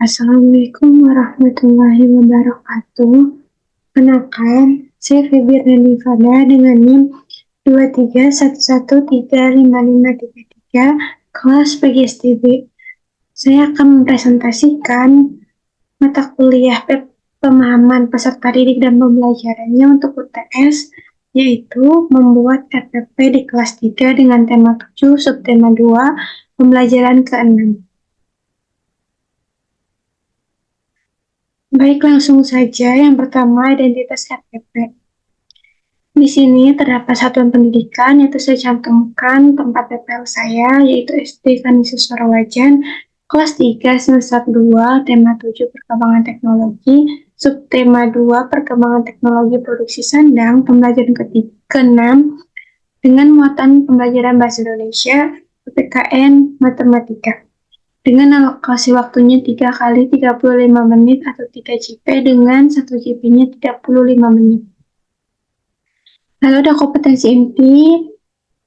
Assalamualaikum warahmatullahi wabarakatuh. Kenalkan, saya Febriana Fada dengan NIM 231135533 kelas PGSTB. Saya akan mempresentasikan mata kuliah pemahaman peserta didik dan pembelajarannya untuk UTS, yaitu membuat RPP di kelas 3 dengan tema 7, subtema 2, pembelajaran ke-6. Baik, langsung saja. Yang pertama, identitas RPP. Di sini terdapat satuan pendidikan, yaitu saya cantumkan tempat TPL saya, yaitu SD Kanisius Surawajan, kelas 3, semester 2, tema 7, perkembangan teknologi, subtema 2, perkembangan teknologi produksi sandang, pembelajaran ke-6, dengan muatan pembelajaran bahasa Indonesia, PPKN, matematika. Dengan alokasi waktunya 3 kali 35 menit atau 3 JP dengan 1 JP-nya 35 menit. Lalu ada kompetensi inti,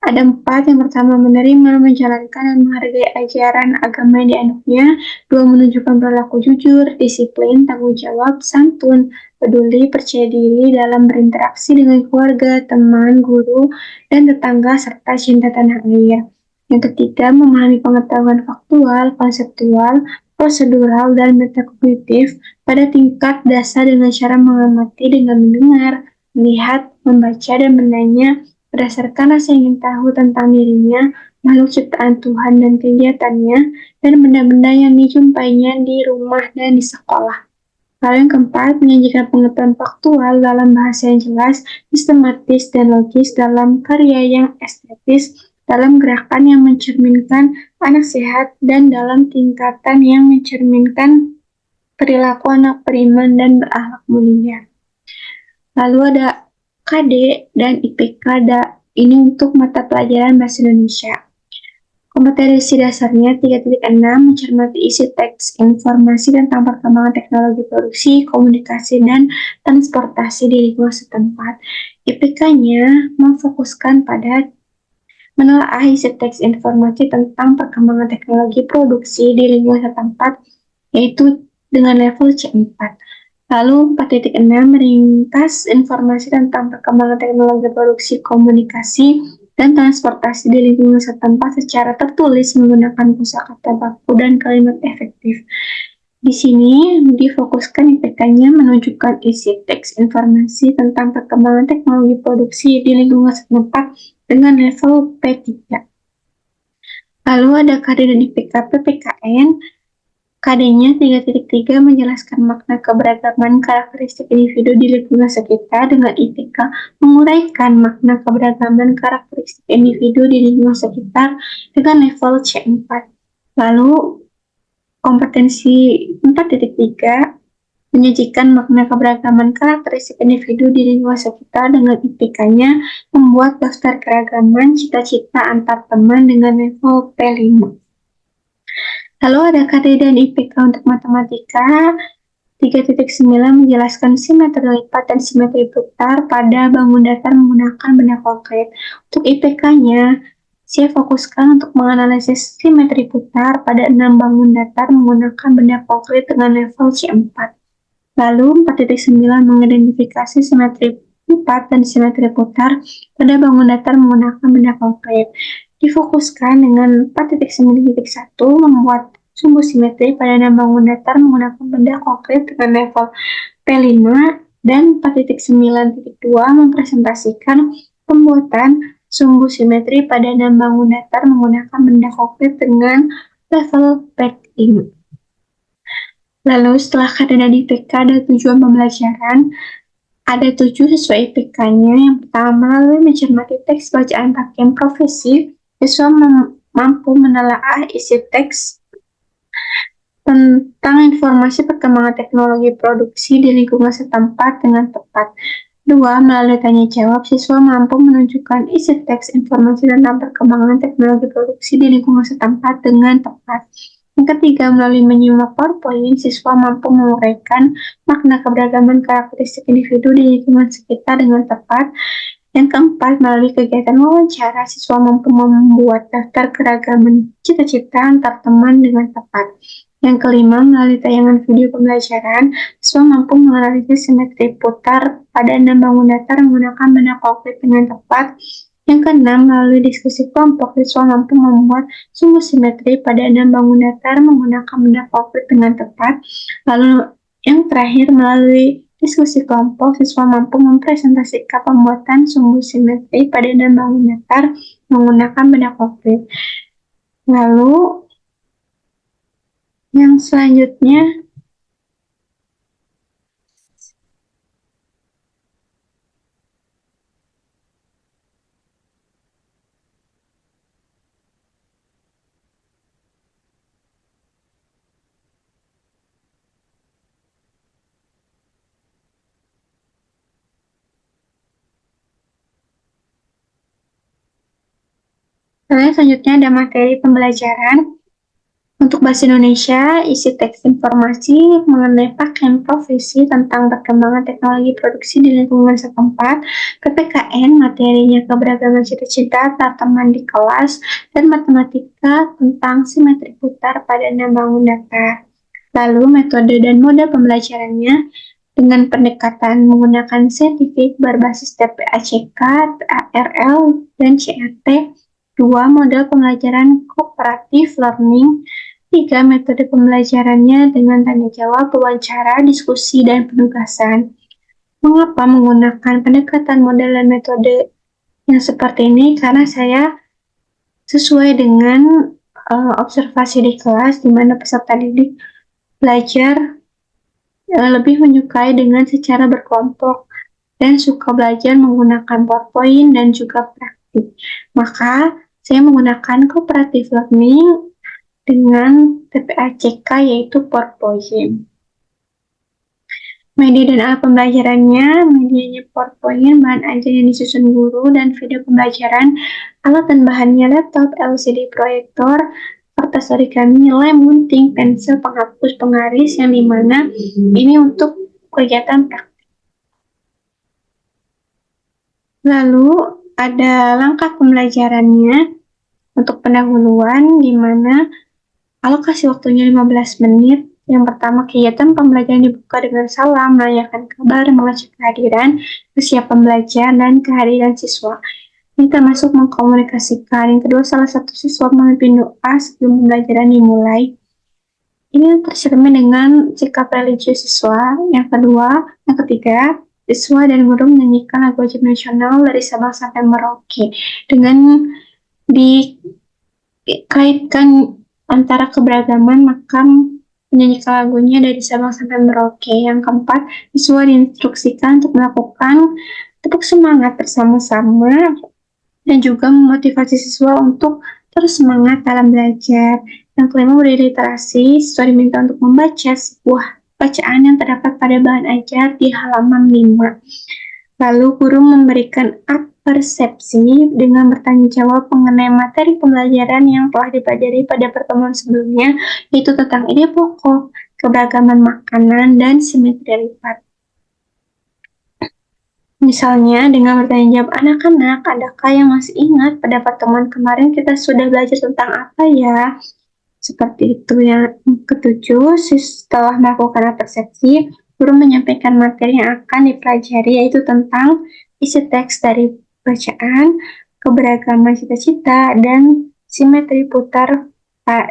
ada 4. Yang pertama, menerima, menjalankan, dan menghargai ajaran agama yang dianutnya. 2. Menunjukkan perilaku jujur, disiplin, tanggung jawab, santun, peduli, percaya diri dalam berinteraksi dengan keluarga, teman, guru, dan tetangga, serta cinta tanah air. Yang ketiga, memahami pengetahuan faktual, konseptual, prosedural, dan metakognitif pada tingkat dasar dengan cara mengamati dengan mendengar, melihat, membaca, dan menanya berdasarkan rasa ingin tahu tentang dirinya, makhluk ciptaan Tuhan dan kegiatannya, dan benda-benda yang dijumpainya di rumah dan di sekolah. Lalu yang keempat, menyajikan pengetahuan faktual dalam bahasa yang jelas, sistematis, dan logis dalam karya yang estetis, dalam gerakan yang mencerminkan anak sehat, dan dalam tingkatan yang mencerminkan perilaku anak beriman dan berakhlak mulia. Lalu ada KD dan IPK, ini untuk mata pelajaran bahasa Indonesia. Kompetensi dasarnya 3.6, mencermati isi teks informasi tentang perkembangan teknologi produksi, komunikasi, dan transportasi di lingkungan setempat. IPK-nya memfokuskan pada menelaah isi teks informasi tentang perkembangan teknologi produksi di lingkungan setempat, yaitu dengan level C4. Lalu 4.6, meringkas informasi tentang perkembangan teknologi produksi, komunikasi, dan transportasi di lingkungan setempat secara tertulis menggunakan kosakata baku dan kalimat efektif. Di sini difokuskan IPK-nya menunjukkan isi teks informasi tentang perkembangan teknologi produksi di lingkungan setempat dengan level P3. Lalu ada KD dan IPK PPKN. KD-nya 3.3, menjelaskan makna keberagaman karakteristik individu di lingkungan sekitar, dengan IPK menguraikan makna keberagaman karakteristik individu di lingkungan sekitar dengan level C4. Lalu kompetensi 4.3, menyajikan makna keberagaman karakteristik individu di lingkungan sekitar, dengan IPK-nya membuat daftar keragaman cita-cita antar teman dengan level P5. Lalu ada KD dan IPK untuk matematika. 3.9, menjelaskan simetri lipat dan simetri putar pada bangun datar menggunakan benda konkret. Untuk IPK-nya, saya fokuskan untuk menganalisis simetri putar pada 6 bangun datar menggunakan benda konkret dengan level C4. Lalu 4.9, mengidentifikasi simetri lipat dan simetri putar pada bangun datar menggunakan benda konkret. Difokuskan dengan 4.9.1, membuat sumbu simetri pada 6 bangun datar menggunakan benda konkret dengan level P5, dan 4.9.2, mempresentasikan pembuatan sumbu simetri pada 6 bangun datar menggunakan benda konkret dengan level P5. Lalu setelah KD dan IPK ada tujuan pembelajaran. Ada 7 sesuai IPK-nya. Yang pertama, melalui mencermati teks bacaan pakaian profesi, siswa mampu menelaah isi teks tentang informasi perkembangan teknologi produksi di lingkungan setempat dengan tepat. 2. Melalui tanya jawab, siswa mampu menunjukkan isi teks informasi tentang perkembangan teknologi produksi di lingkungan setempat dengan tepat. Yang ketiga, melalui menyimak PowerPoint, siswa mampu menguraikan makna keberagaman karakteristik individu di lingkungan sekitar dengan tepat. Yang keempat, melalui kegiatan wawancara, siswa mampu membuat daftar keragaman cita-cita antar teman dengan tepat. Yang kelima, melalui tayangan video pembelajaran, siswa mampu menganalisis simetri putar pada 6 bangun datar menggunakan benda konkret dengan tepat. Yang keenam, melalui diskusi kelompok, siswa mampu membuat sumbu simetri pada 6 bangun datar menggunakan benda konkret dengan tepat. Lalu yang terakhir, melalui diskusi kelompok, siswa mampu mempresentasikan pembuatan sumbu simetri pada 6 bangun datar menggunakan benda konkret. Lalu yang selanjutnya, ada materi pembelajaran untuk bahasa Indonesia, isi teks informasi mengenai pakaian profesi tentang perkembangan teknologi produksi di lingkungan setempat, PPKN, materinya keberagaman cita-cita, teman di kelas, dan matematika tentang simetri putar pada 6 bangun datar. Lalu metode dan model pembelajarannya dengan pendekatan menggunakan saintifik berbasis TPACK, ARL, dan CRT. 2. Model pembelajaran kooperatif learning. 3. Metode pembelajarannya dengan tanya jawab, wawancara, diskusi, dan penugasan. Mengapa menggunakan pendekatan model dan metode yang seperti ini? Karena saya sesuai dengan observasi di kelas, di mana peserta didik belajar lebih menyukai dengan secara berkelompok dan suka belajar menggunakan PowerPoint dan juga praktik. Maka saya menggunakan cooperative learning dengan TPACK yaitu PowerPoint. Media dan alat pembelajarannya, medianya PowerPoint, bahan ajar yang disusun guru, dan video pembelajaran, alat dan bahannya laptop, LCD proyektor, kertas origami, lem, gunting, pensil, penghapus, penggaris, yang dimana ini untuk kegiatan praktik. Lalu ada langkah pembelajarannya untuk pendahuluan, di mana alokasi waktunya 15 menit. Yang pertama, kegiatan pembelajaran dibuka dengan salam, menanyakan kabar, mengecek kehadiran, kesiapan belajar, dan kehadiran siswa. Ini termasuk mengkomunikasikan. Yang kedua, salah satu siswa memimpin doa sebelum pembelajaran dimulai. Ini tercermin dengan sikap religius siswa. Yang ketiga, siswa dan guru menyanyikan lagu wajib nasional dari Sabang sampai Merauke dengan dikaitkan antara keberagaman, maka menyanyikan lagunya dari Sabang sampai Merauke. Yang keempat, siswa diinstruksikan untuk melakukan tepuk semangat bersama-sama dan juga memotivasi siswa untuk terus semangat dalam belajar. Yang kelima, beri literasi. Siswa diminta untuk membaca sebuah bacaan yang terdapat pada bahan ajar di halaman 5. Lalu guru memberikan persepsi dengan bertanya jawab mengenai materi pembelajaran yang telah dipelajari pada pertemuan sebelumnya, yaitu tentang ide pokok, keberagaman makanan, dan simetri lipat. Misalnya, dengan bertanya jawab, anak-anak, adakah yang masih ingat pada pertemuan kemarin kita sudah belajar tentang apa ya? Seperti itu. Yang ketujuh, setelah melakukan persepsi, guru menyampaikan materi yang akan dipelajari, yaitu tentang isi teks dari bacaan, keberagaman cita-cita, dan simetri putar,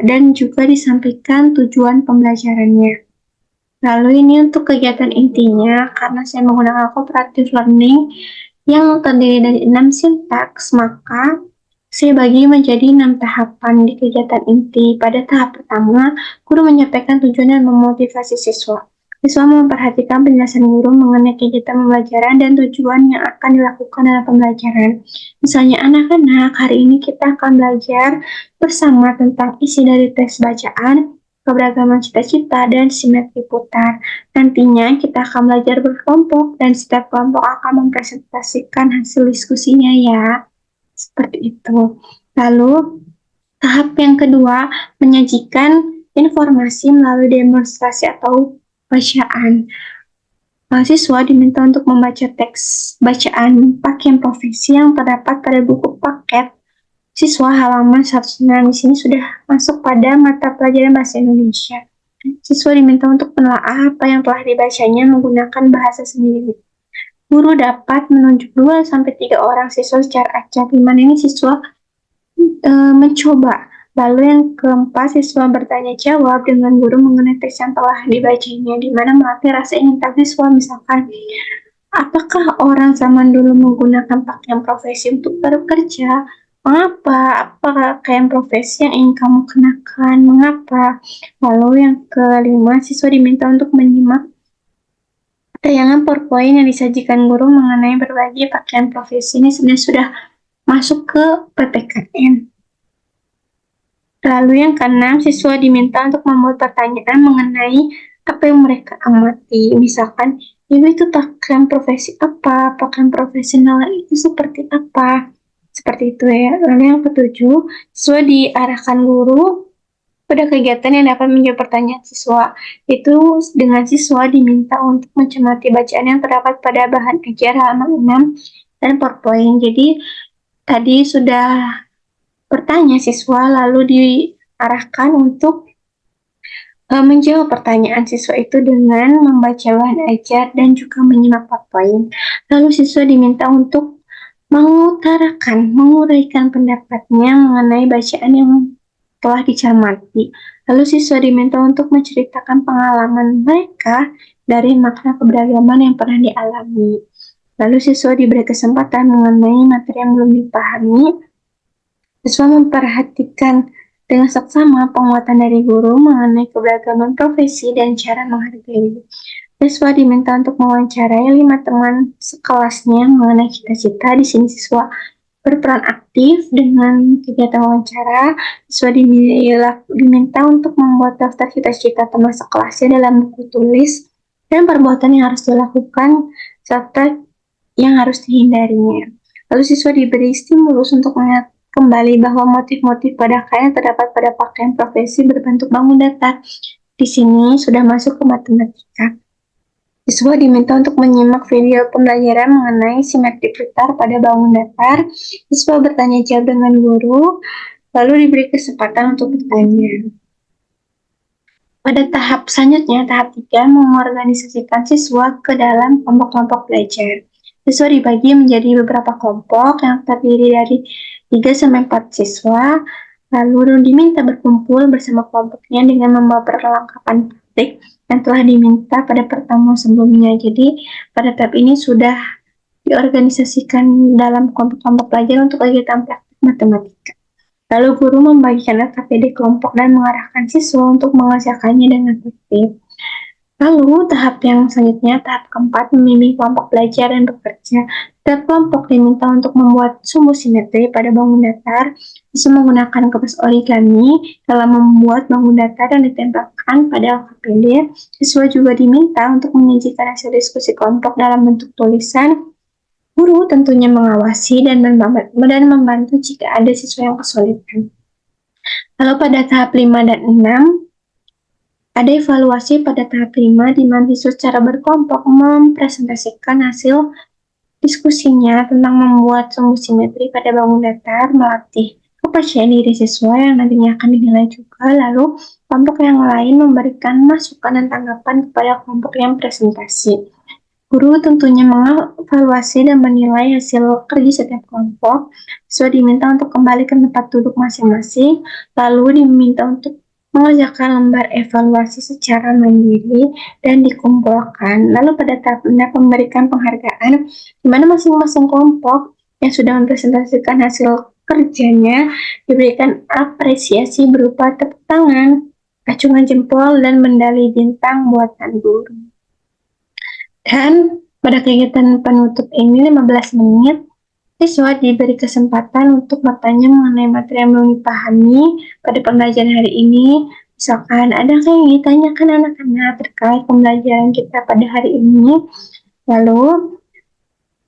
dan juga disampaikan tujuan pembelajarannya. Lalu ini untuk kegiatan intinya, karena saya menggunakan cooperative learning yang terdiri dari 6 sintaks, maka saya bagi menjadi 6 tahapan di kegiatan inti. Pada tahap pertama, guru menyampaikan tujuan dan memotivasi siswa. Siswa memperhatikan penjelasan guru mengenai kegiatan pembelajaran dan tujuan yang akan dilakukan dalam pembelajaran. Misalnya, anak-anak, hari ini kita akan belajar bersama tentang isi dari teks bacaan, keberagaman cita-cita, dan simetri putar. Nantinya kita akan belajar berkelompok dan setiap kelompok akan mempresentasikan hasil diskusinya ya. Seperti itu. Lalu tahap yang kedua, menyajikan informasi melalui demonstrasi atau bacaan. Mahasiswa diminta untuk membaca teks bacaan pakaian profesi yang terdapat pada buku paket siswa halaman 109. Di sini sudah masuk pada mata pelajaran bahasa Indonesia. Siswa diminta untuk menelaah apa yang telah dibacanya menggunakan bahasa sendiri. Guru dapat menunjuk 2-3 orang siswa secara acak, di mana ini siswa mencoba. Lalu yang keempat, siswa bertanya jawab dengan guru mengenai teks yang telah dibacanya, di mana melatih rasa ingin tahu siswa. Misalkan, apakah orang zaman dulu menggunakan pakaian profesi untuk bekerja? Mengapa? Apa pakaian profesi yang ingin kamu kenakan? Mengapa? Lalu yang kelima, siswa diminta untuk menyimak tayangan PowerPoint yang disajikan guru mengenai berbagai pakaian profesi. Ini sebenarnya sudah masuk ke PPKN. Lalu yang keenam, siswa diminta untuk membuat pertanyaan mengenai apa yang mereka amati. Misalkan, ibu itu pakaian profesi apa? Pakaian profesional itu seperti apa? Seperti itu ya. Lalu yang ketujuh, siswa diarahkan guru pada kegiatan yang dapat menjawab pertanyaan siswa. Itu dengan siswa diminta untuk mencermati bacaan yang terdapat pada bahan ajar halaman 6 dan PowerPoint. Jadi, tadi sudah bertanya siswa, lalu diarahkan untuk menjawab pertanyaan siswa itu dengan membaca bahan ajar dan juga menyimak PowerPoint. Lalu siswa diminta untuk menguraikan pendapatnya mengenai bacaan yang telah dicermati. Lalu siswa diminta untuk menceritakan pengalaman mereka dari makna keberagaman yang pernah dialami. Lalu siswa diberi kesempatan mengenai materi yang belum dipahami. Siswa memperhatikan dengan seksama penguatan dari guru mengenai keberagaman profesi dan cara menghargai. Siswa diminta untuk mewawancarai 5 teman sekelasnya mengenai cita-cita. Di sini siswa berperan aktif dengan kegiatan wawancara. Siswa diminta untuk membuat daftar cita-cita teman sekelasnya dalam buku tulis dan perbuatan yang harus dilakukan serta yang harus dihindarinya. Lalu siswa diberi stimulus untuk mengingat kembali bahwa motif-motif pada kain terdapat pada pakaian profesi berbentuk bangun datar. Di sini sudah masuk ke matematika. Siswa diminta untuk menyimak video pembelajaran mengenai simetri putar pada bangun datar. Siswa bertanya jawab dengan guru, lalu diberi kesempatan untuk bertanya. Pada tahap selanjutnya, tahap 3, mengorganisasikan siswa ke dalam kelompok-kelompok belajar. Siswa dibagi menjadi beberapa kelompok yang terdiri dari 3-4 siswa, lalu diminta berkumpul bersama kelompoknya dengan membawa perlengkapan praktik yang telah diminta pada pertemuan sebelumnya. Jadi, pada tahap ini sudah diorganisasikan dalam kelompok-kelompok belajar untuk kegiatan praktik matematika. Lalu guru membagikan LKPD kelompok dan mengarahkan siswa untuk mengerjakannya dengan tertib. Lalu tahap yang selanjutnya, tahap keempat, membimbing kelompok belajar dan bekerja. Setiap kelompok diminta untuk membuat sumbu simetri pada bangun datar. Siswa menggunakan kertas origami dalam membuat bangun datar dan ditempelkan pada LKPD. Siswa juga diminta untuk menyajikan hasil diskusi kelompok dalam bentuk tulisan. Guru tentunya mengawasi dan membantu jika ada siswa yang kesulitan. Lalu pada tahap 5 dan 6, ada evaluasi pada tahap 5 di mana siswa secara berkelompok mempresentasikan hasil diskusinya tentang membuat sumbu simetri pada bangun datar, melatih kepercayaan diri siswa yang nantinya akan dinilai juga. Lalu kelompok yang lain memberikan masukan dan tanggapan kepada kelompok yang presentasi. Guru tentunya mengevaluasi dan menilai hasil kerja setiap kelompok. Siswa diminta untuk kembali ke tempat duduk masing-masing, lalu diminta untuk mengerjakan lembar evaluasi secara mandiri dan dikumpulkan. Lalu pada tahap memberikan penghargaan, di mana masing-masing kelompok yang sudah mempresentasikan hasil kerjanya diberikan apresiasi berupa tepuk tangan, acungan jempol, dan medali bintang buatan guru. Dan pada kegiatan penutup ini 15 menit, siswa diberi kesempatan untuk bertanya mengenai materi yang belum dipahami pada pembelajaran hari ini. Misalkan, adakah yang ditanyakan anak-anak terkait pembelajaran kita pada hari ini? Lalu,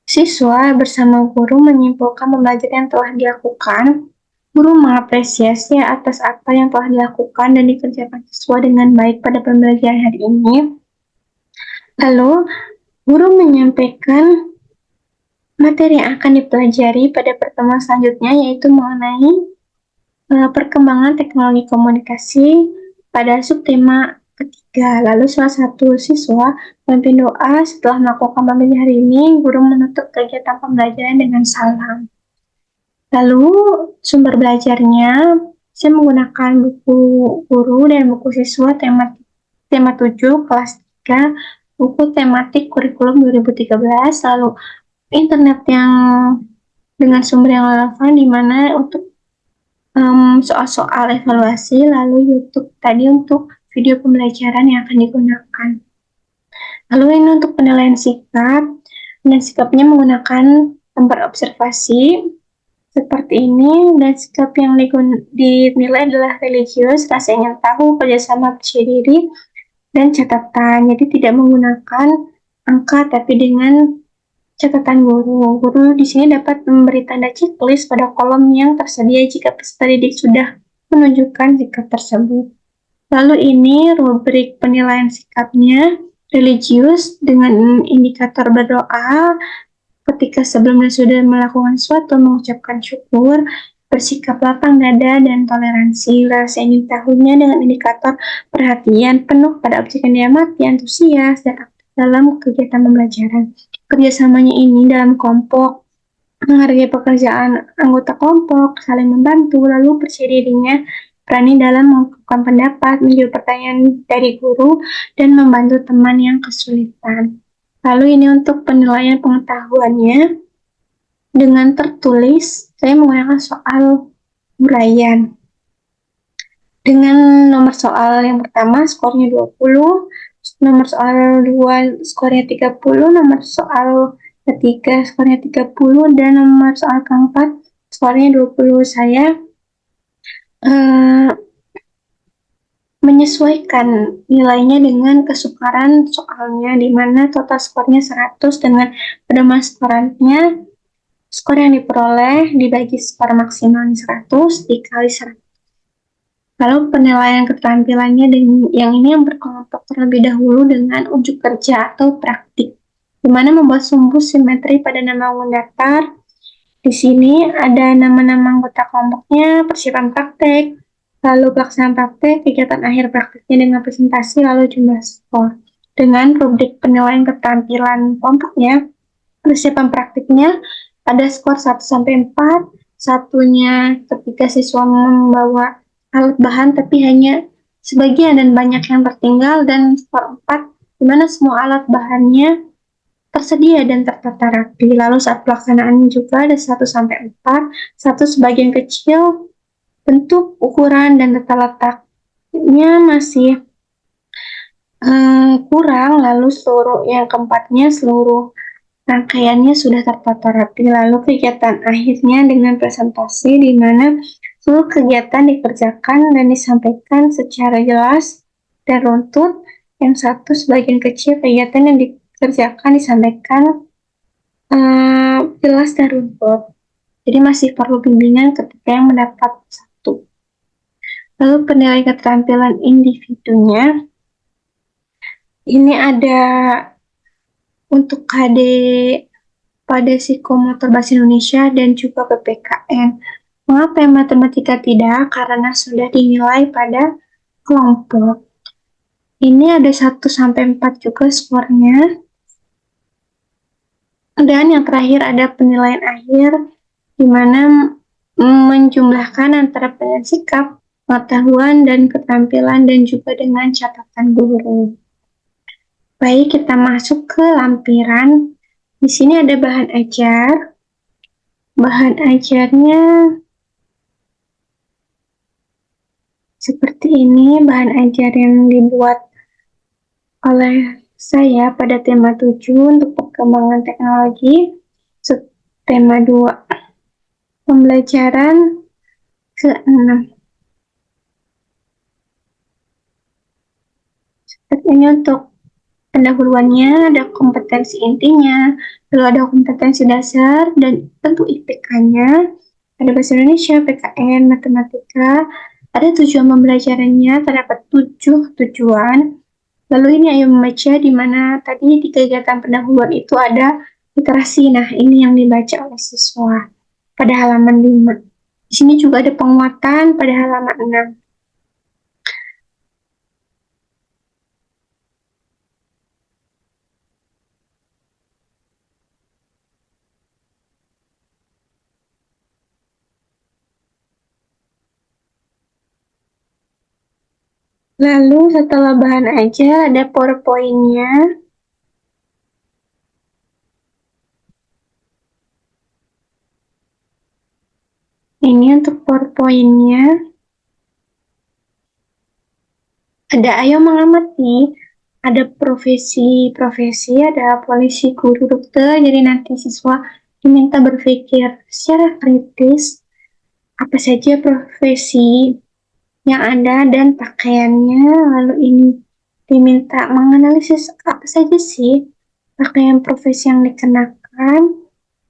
siswa bersama guru menyimpulkan pembelajaran yang telah dilakukan. Guru mengapresiasi atas apa yang telah dilakukan dan dikerjakan siswa dengan baik pada pembelajaran hari ini. Lalu, guru menyampaikan materi yang akan dipelajari pada pertemuan selanjutnya, yaitu mengenai perkembangan teknologi komunikasi pada subtema ketiga. 3. Lalu salah satu siswa memimpin doa setelah melakukan pembelajaran hari ini, guru menutup kegiatan pembelajaran dengan salam. Lalu sumber belajarnya, saya menggunakan buku guru dan buku siswa tema 7 kelas 3, buku tematik kurikulum 2013, lalu internet yang dengan sumber yang relevan di mana untuk soal-soal evaluasi, lalu YouTube tadi untuk video pembelajaran yang akan digunakan. Lalu ini untuk penilaian sikap, dan sikapnya menggunakan tempat observasi seperti ini, dan sikap yang dinilai adalah religius, rasa ingin tahu, kerjasama, percaya diri, dan catatan. Jadi tidak menggunakan angka tapi dengan catatan guru. Guru di sini dapat memberi tanda checklist pada kolom yang tersedia jika peserta didik sudah menunjukkan sikap tersebut. Lalu ini rubrik penilaian sikapnya, religius dengan indikator berdoa, ketika sebelumnya sudah melakukan sesuatu, mengucapkan syukur, bersikap lapang dada, dan toleransi. Rasa ingin tahunya dengan indikator perhatian penuh pada objek yang diamati, antusias, dan aktif dalam kegiatan pembelajaran. Kerjasamanya ini dalam kelompok, menghargai pekerjaan anggota kelompok, saling membantu, lalu percaya dirinya berani dalam mengungkapkan pendapat, menjawab pertanyaan dari guru, dan membantu teman yang kesulitan. Lalu ini untuk penilaian pengetahuannya, dengan tertulis, saya menggunakan soal uraian. Dengan nomor soal yang pertama skornya 20, nomor soal 2 skornya 30, nomor soal ketiga skornya 30, dan nomor soal keempat skornya 20. Saya menyesuaikan nilainya dengan kesukaran soalnya, di mana total skornya 100 dengan pedoman skorannya, skor yang diperoleh dibagi skor maksimalnya 100 dikali 100. Lalu penilaian keterampilannya yang ini yang berkelompok terlebih dahulu dengan ujuk kerja atau praktik, di mana membuat sumbu simetri pada nama unggun datar. Di sini ada nama-nama anggota kelompoknya, persiapan praktek, lalu pelaksanaan praktek, kegiatan akhir prakteknya dengan presentasi, lalu jumlah skor. Dengan rubrik penilaian keterampilan kelompoknya, persiapan praktiknya ada skor 1-4, satunya ketika siswa membawa alat bahan tapi hanya sebagian dan banyak yang tertinggal, dan skor 4 di mana semua alat bahannya tersedia dan tertata rapi. Lalu saat pelaksanaan juga ada 1-4, satu sebagian kecil, bentuk, ukuran, dan tata letaknya masih kurang, lalu seluruh yang keempatnya seluruh rangkaiannya sudah tertata rapi. Lalu kegiatan akhirnya dengan presentasi di mana seluruh kegiatan dikerjakan dan disampaikan secara jelas dan runtut. Yang satu sebagian kecil kegiatan yang dikerjakan disampaikan jelas dan runtut. Jadi masih perlu bimbingan ketika yang mendapat satu. Lalu penilaian keterampilan individunya, ini ada untuk KD pada psikomotor bahasa Indonesia dan juga PPKN. Mengapa matematika tidak? Karena sudah dinilai pada kelompok. Ini ada 1-4 juga skornya. Dan yang terakhir ada penilaian akhir, di mana menjumlahkan antara penilaian sikap, pengetahuan, dan keterampilan, dan juga dengan catatan guru. Baik, kita masuk ke lampiran. Di sini ada bahan ajar. Bahan ajarnya seperti ini, bahan ajar yang dibuat oleh saya pada tema 7 untuk perkembangan teknologi. Tema 2, pembelajaran ke-6. Seperti ini untuk pendahuluannya, ada kompetensi intinya, lalu ada kompetensi dasar, dan tentu IPK-nya, ada bahasa Indonesia, PKN, matematika, ada tujuan pembelajarannya, terdapat 7 tujuan. Lalu ini ayo membaca, di mana tadi di kegiatan pendahuluan itu ada literasi. Nah, ini yang dibaca oleh siswa pada halaman 5. Di sini juga ada penguatan pada halaman 6. Lalu setelah bahan aja ada PowerPoint-nya. Ini untuk PowerPoint-nya. Ada ayo mengamati, ada profesi-profesi, ada polisi, guru, dokter. Jadi nanti siswa diminta berpikir secara kritis apa saja profesi yang ada dan pakaiannya. Lalu ini diminta menganalisis apa saja sih pakaian profesi yang dikenakan.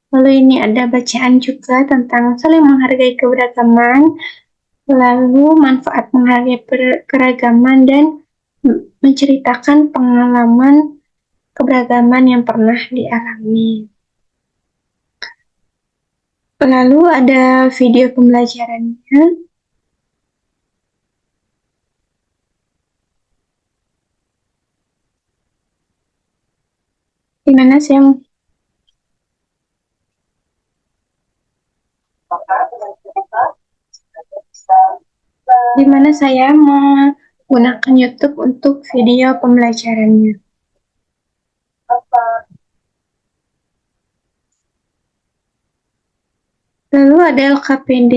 Lalu ini ada bacaan juga tentang saling menghargai keberagaman, lalu manfaat menghargai keragaman dan menceritakan pengalaman keberagaman yang pernah dialami. Lalu ada video pembelajarannya. Di mana saya di mana saya menggunakan YouTube untuk video pembelajarannya. Lalu ada LKPD.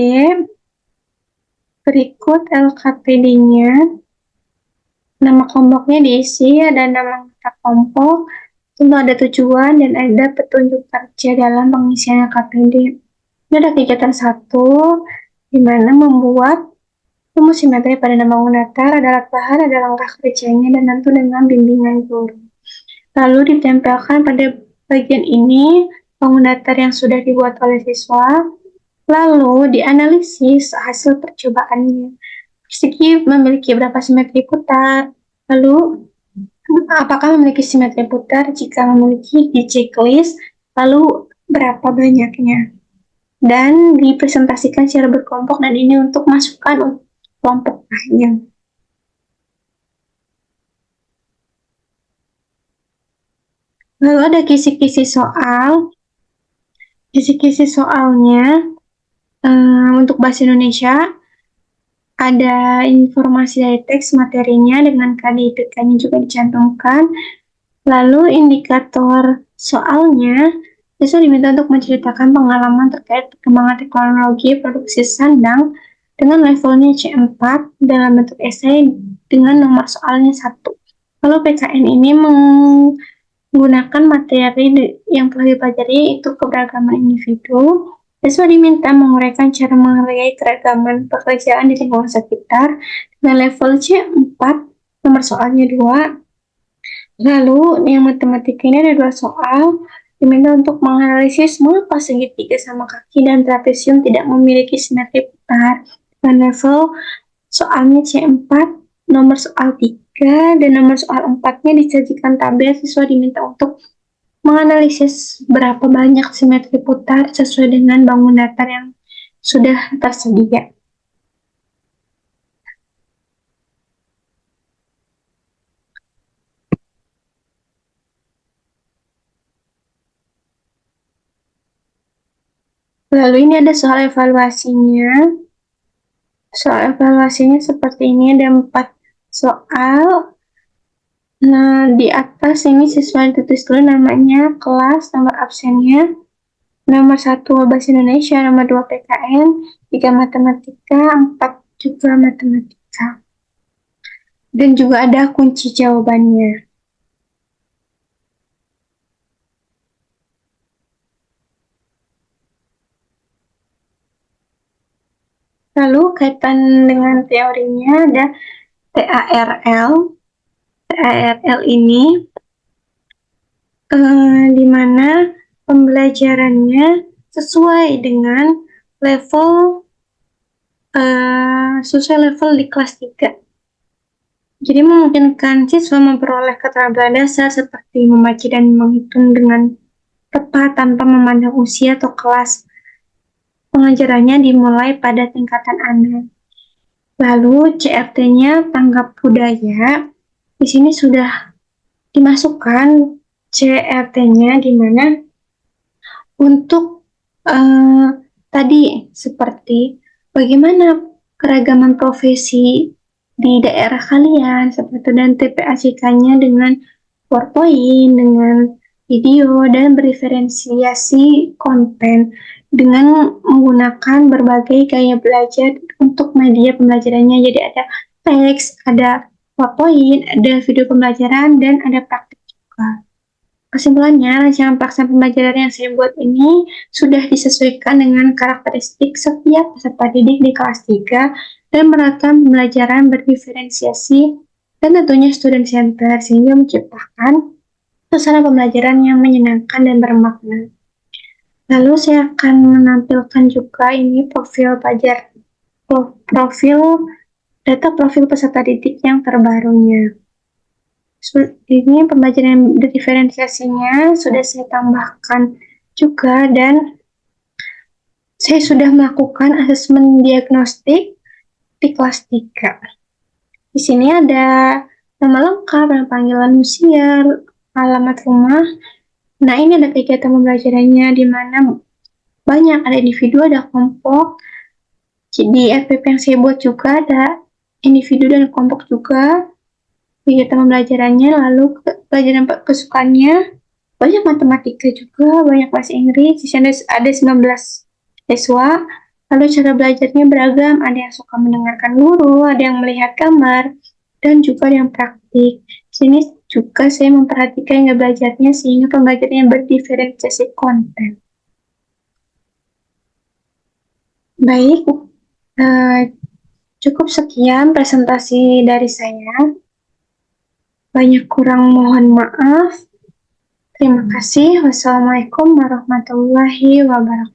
Berikut LKPD-nya. Nama kelompoknya diisi, ada nama mata kelompok, tentu ada tujuan, dan ada petunjuk kerja dalam pengisian LKPD. Ini ada kegiatan satu, di mana membuat rumus simetri pada bangun datar, ada alat bahan, ada langkah kerjanya, dan tentu dengan bimbingan guru. Lalu ditempelkan pada bagian ini bangun datar yang sudah dibuat oleh siswa, lalu dianalisis hasil percobaannya. Persegi memiliki berapa simetri putar, lalu apakah memiliki simetri putar, jika memiliki di checklist, lalu berapa banyaknya, dan dipresentasikan secara berkelompok, dan ini untuk masukan untuk kelompok lainnya. Lalu ada kisi-kisi soal. Kisi-kisi soalnya untuk bahasa Indonesia ada informasi dari teks materinya dengan KDIPK-nya juga dicantumkan. Lalu indikator soalnya, siswa diminta untuk menceritakan pengalaman terkait perkembangan teknologi produksi sandang dengan levelnya C4 dalam bentuk esai dengan nomor soalnya 1. Lalu PKN ini menggunakan materi yang telah dipelajari, itu keberagaman individu. Siswa diminta menguraikan cara menghargai keragaman pekerjaan di lingkungan sekitar dengan level C4, nomor soalnya 2. Lalu yang matematika ini ada 2 soal, diminta untuk menganalisis mengapa segitiga sama kaki dan trapesium tidak memiliki simetri putar dengan level soalnya C4, nomor soal 3, dan nomor soal 4-nya disajikan tabel. Siswa diminta untuk menganalisis berapa banyak simetri putar sesuai dengan bangun datar yang sudah tersedia. Lalu ini ada soal evaluasinya. Soal evaluasinya seperti ini, ada 4 soal. Nah, di atas ini siswa ditulis dulu namanya, kelas, nomor absennya, nomor 1 bahasa Indonesia, nomor 2 PKN, 3 matematika, 4 juga matematika. Dan juga ada kunci jawabannya. Lalu kaitan dengan teorinya ada TARL. TARL ini di mana pembelajarannya sesuai dengan level di kelas 3. Jadi memungkinkan siswa memperoleh keterampilan dasar seperti membaca dan menghitung dengan tepat tanpa memandang usia atau kelas. Pengajarannya dimulai pada tingkatan anak. Lalu CRT-nya tanggap budaya. Di sini sudah dimasukkan CRT-nya di mana untuk tadi seperti bagaimana keragaman profesi di daerah kalian seperti itu, dan TPACK-nya dengan PowerPoint, dengan video, dan berdiferensiasi konten dengan menggunakan berbagai gaya belajar untuk media pembelajarannya. Jadi ada teks, ada PowerPoint, ada video pembelajaran, dan ada praktik juga. Kesimpulannya, rancangan pelaksanaan pembelajaran yang saya buat ini sudah disesuaikan dengan karakteristik setiap peserta didik di kelas 3 dan menerapkan pembelajaran berdiferensiasi dan tentunya student center sehingga menciptakan suasana pembelajaran yang menyenangkan dan bermakna. Lalu saya akan menampilkan juga ini data profil peserta didik yang terbarunya. Ini pembelajaran diferensiasinya sudah saya tambahkan juga, dan saya sudah melakukan asesmen diagnostik di kelas 3. Di sini ada nama lengkap, nama panggilan usia, alamat rumah. Nah, ini ada kegiatan pembelajarannya di mana banyak, ada individu, ada kelompok. Di RPP yang saya buat juga ada individu dan kelompok juga. Kegiatan pembelajarannya, lalu pelajaran kesukaannya, banyak matematika juga, banyak bahasa Inggris. Di sana ada 19 siswa. Lalu cara belajarnya beragam, ada yang suka mendengarkan guru, ada yang melihat gambar, dan juga ada yang praktik. Di sini juga saya memperhatikan gaya belajarnya sehingga pembelajarannya berdiferensiasi konten. Baik, cukup sekian presentasi dari saya. Banyak kurang mohon maaf. Terima kasih. Wassalamualaikum warahmatullahi wabarakatuh.